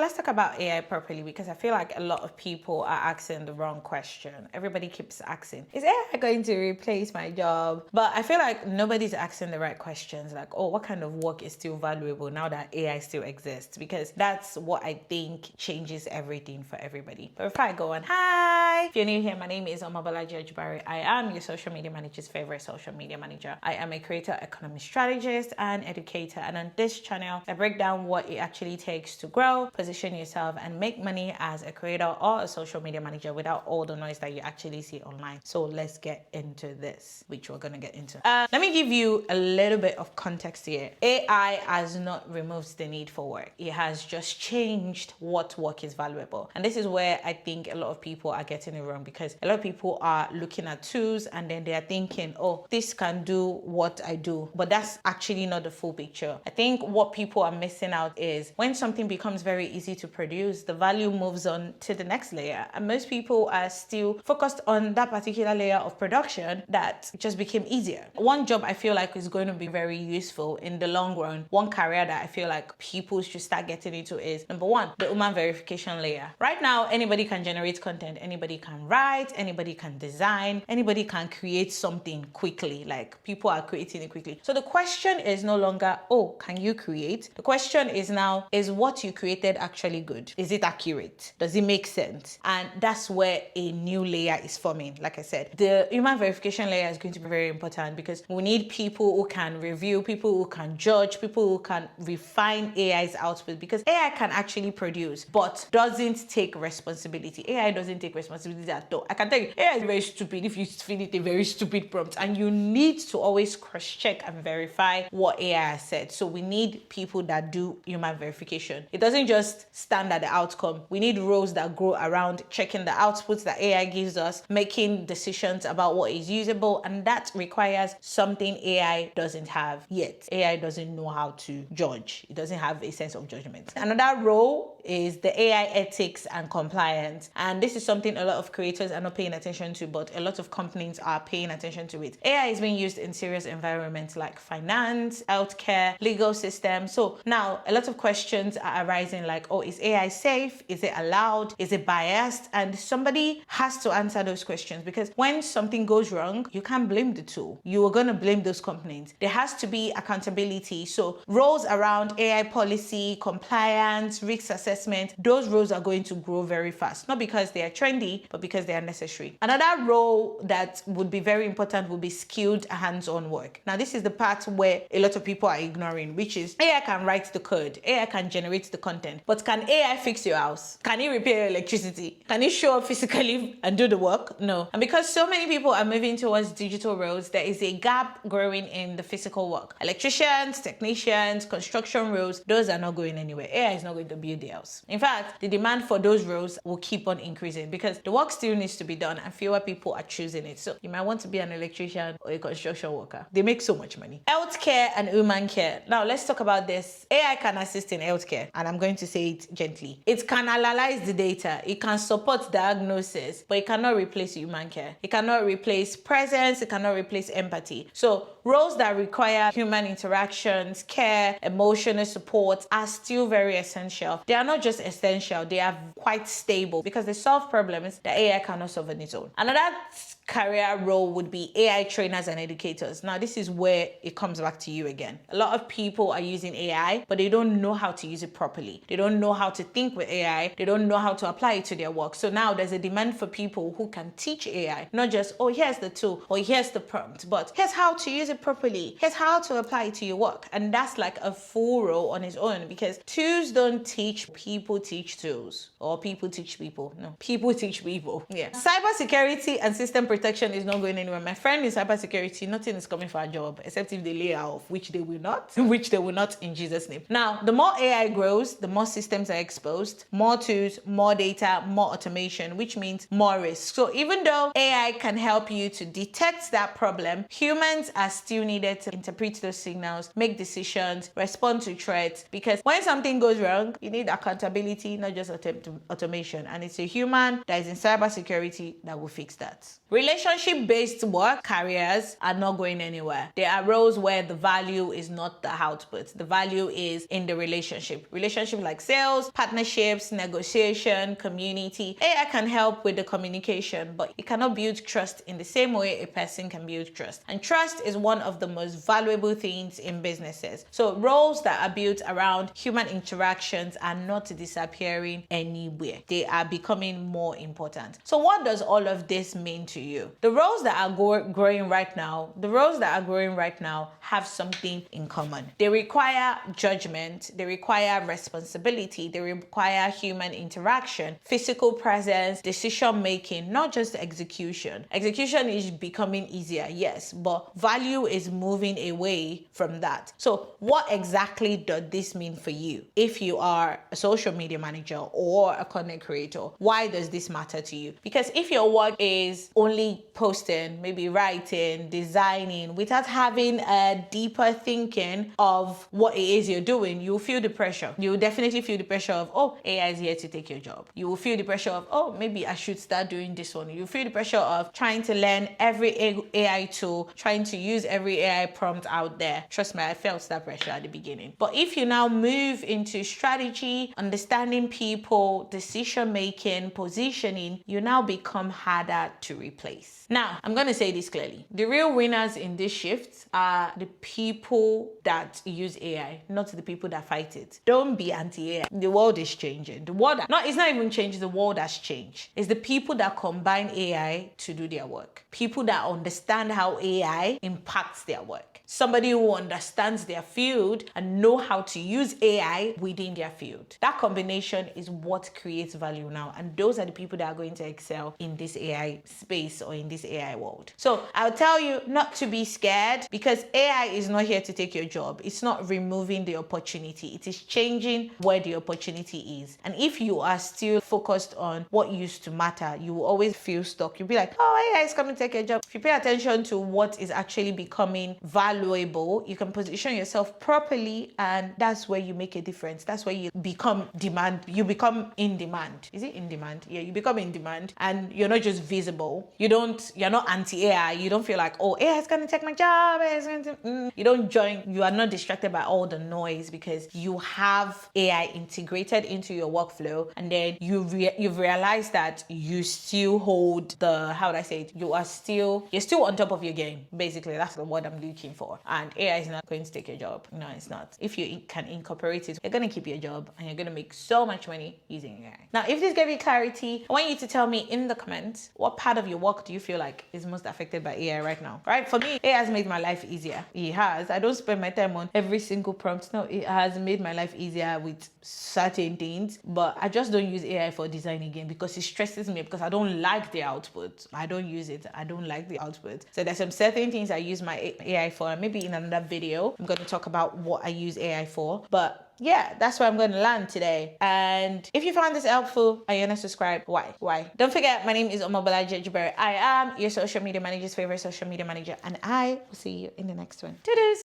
let's talk about AI properly, because I feel like a lot of people are asking the wrong question. Everybody keeps asking, is AI going to replace my job? But I feel like nobody's asking the right questions. Like, oh, what kind of work is still valuable now that AI still exists? Because that's what I think changes everything for everybody. But before I go on, hi! If you're new here, my name is Omabolaji Ojibari. I am your social media manager's favorite social media manager. I am a creator, economic strategist, and educator. And on this channel, I break down what it actually takes to grow, position yourself, and make money as a creator or a social media manager without all the noise that you actually see online. So let's get into this, which we're gonna get into. Let me give you a little bit of context here. AI has not removed the need for work. It has just changed what work is valuable. And this is where I think a lot of people are getting it wrong, because a lot of people are looking at tools and then they are thinking, oh, this can do what I do. But that's actually not the full picture. I think what people are missing out is when something becomes very easy to produce, the value moves on to the next layer. And most people are still focused on that particular layer of production that just became easier. One job I feel like is going to be very useful in the long run, one career that I feel like people should start getting into is, number one, the human verification layer. Right now, anybody can generate content, anybody can write, anybody can design, anybody can create something quickly. Like, people are creating it quickly. So the question is no longer, oh, can you create? The question is now, is what you created actually good? Is it accurate? Does it make sense? And that's where a new layer is forming. Like I said, the human verification layer is going to be very important, because we need people who can review, people who can judge, people who can refine AI's output, because AI can actually produce, but doesn't take responsibility. AI doesn't take responsibility at all. I can tell you, AI is very stupid if you feed it a very stupid prompt, and you need to always cross-check and verify what AI has said. So we need people that do human verification. It doesn't just stand at the outcome. We need roles that grow around checking the outputs that AI gives us, making decisions about what is usable, and that requires something AI doesn't have yet. AI doesn't know how to judge. It doesn't have a sense of judgment. Another role is the AI ethics and compliance, and this is something a lot of creators are not paying attention to, but a lot of companies are paying attention to it. AI is being used in serious environments like finance, healthcare, legal systems. So now a lot of questions are arising, like, oh, is AI safe? Is it allowed? Is it biased? And somebody has to answer those questions, because when something goes wrong, you can't blame the tool. You are going to blame those companies. There has to be accountability. So roles around AI policy, compliance, risk assessment, those roles are going to grow very fast, not because they are trendy, but because they are necessary. Another role that would be very important would be skilled hands-on work. Now, this is the part where a lot of people are ignoring, which is AI can write the code, AI can generate the content, but can AI fix your house? Can it repair your electricity? Can it show up physically and do the work? No. And because so many people are moving towards digital roles, there is a gap growing in the physical work. Electricians, technicians, construction roles, those are not going anywhere. AI is not going to build the house. In fact, the demand for those roles will keep on increasing, because the work still needs to be done and fewer people are choosing it. So you might want to be an electrician or a construction worker. They make so much money. Healthcare and human care. Now let's talk about this. AI can assist in healthcare, and I'm going to say it gently. It can analyze the data. It can support diagnosis, but it cannot replace human care. It cannot replace presence. It cannot replace empathy. So roles that require human interactions, care, emotional support are still very essential. They are not just essential, they are quite stable, because they solve problems that AI cannot solve on its own. Another career role would be AI trainers and educators. Now, this is where it comes back to you again. A lot of people are using AI, but they don't know how to use it properly. They don't know how to think with AI. They don't know how to apply it to their work. So now there's a demand for people who can teach AI, not just, oh, here's the tool, or here's the prompt, but here's how to use it properly. Here's how to apply it to your work. And that's like a full role on its own, because tools don't teach, people teach tools, or people teach people. No, people teach people. Yeah. Cybersecurity and system protection is not going anywhere. My friend in cybersecurity, nothing is coming for a job except if they lay her off, which they will not, in Jesus' name. Now, the more AI grows, the more systems are exposed, more tools, more data, more automation, which means more risk. So even though AI can help you to detect that problem, humans are still needed to interpret those signals, make decisions, respond to threats, because when something goes wrong, you need accountability, not just automation. And it's a human that is in cybersecurity that will fix that. Relationship-based work careers are not going anywhere. There are roles where the value is not the output. The value is in the relationship. Relationship like sales, partnerships, negotiation, community. AI can help with the communication, but it cannot build trust in the same way a person can build trust. And trust is one of the most valuable things in businesses. So roles that are built around human interactions are not disappearing anywhere. They are becoming more important. So what does all of this mean to you? The roles that are growing right now, have something in common. They require judgment, they require responsibility, they require human interaction, physical presence, decision making, not just execution. Execution is becoming easier, yes, but value is moving away from that. So what exactly does this mean for you? If you are a social media manager or a content creator, why does this matter to you? Because if your work is only posting, maybe writing, designing, without having a deeper thinking of what it is you're doing, you'll feel the pressure. You will definitely feel the pressure of, oh, AI is here to take your job. You will feel the pressure of, oh, maybe I should start doing this one. You feel the pressure of trying to learn every AI tool, trying to use every AI prompt out there. Trust me, I felt that pressure at the beginning. But if you now move into strategy, understanding people, decision making, positioning, you now become harder to replace. Now, I'm going to say this clearly. The real winners in this shift are the people that use AI, not the people that fight it. Don't be anti-AI. The world is changing. It's not even changing, the world has changed. It's the people that combine AI to do their work. People that understand how AI impacts their work. Somebody who understands their field and know how to use AI within their field. That combination is what creates value now. And those are the people that are going to excel in this AI space or in this AI world. So I'll tell you not to be scared, because AI is not here to take your job. It's not removing the opportunity. It is changing where the opportunity is. And if you are still focused on what used to matter, you will always feel stuck. You'll be like, oh, AI is coming to take your job. If you pay attention to what is actually becoming valuable, you can position yourself properly, and that's where you make a difference. That's where you become demand. You become in demand. Is it in demand? Yeah, you become in demand, and you're not just visible. You're not anti-AI. You don't feel like, oh, AI is going to take my job. You don't join. You are not distracted by all the noise, because you have AI integrated into your workflow, and then you've realized that you still hold the, how would I say it? You're still on top of your game. Basically, that's the word I'm looking for. And AI is not going to take your job. No, it's not. If you can incorporate it, you're going to keep your job, and you're going to make so much money using AI. Now, if this gave you clarity, I want you to tell me in the comments, what part of your work do you feel like is most affected by AI right now? Right? For me, AI has made my life easier. It has. I don't spend my time on every single prompt. No, it has made my life easier with certain things, but I just don't use AI for design again, because it stresses me, because I don't like the output. I don't use it. I don't like the output. So there's some certain things I use my AI for. Maybe in another video, I'm going to talk about what I use AI for. But yeah, that's where I'm going to land today. And if you found this helpful and you're not subscribed, why? Don't forget, my name is Omobolaji Ejibere. I am your social media manager's favorite social media manager, and I will see you in the next one. Toodles!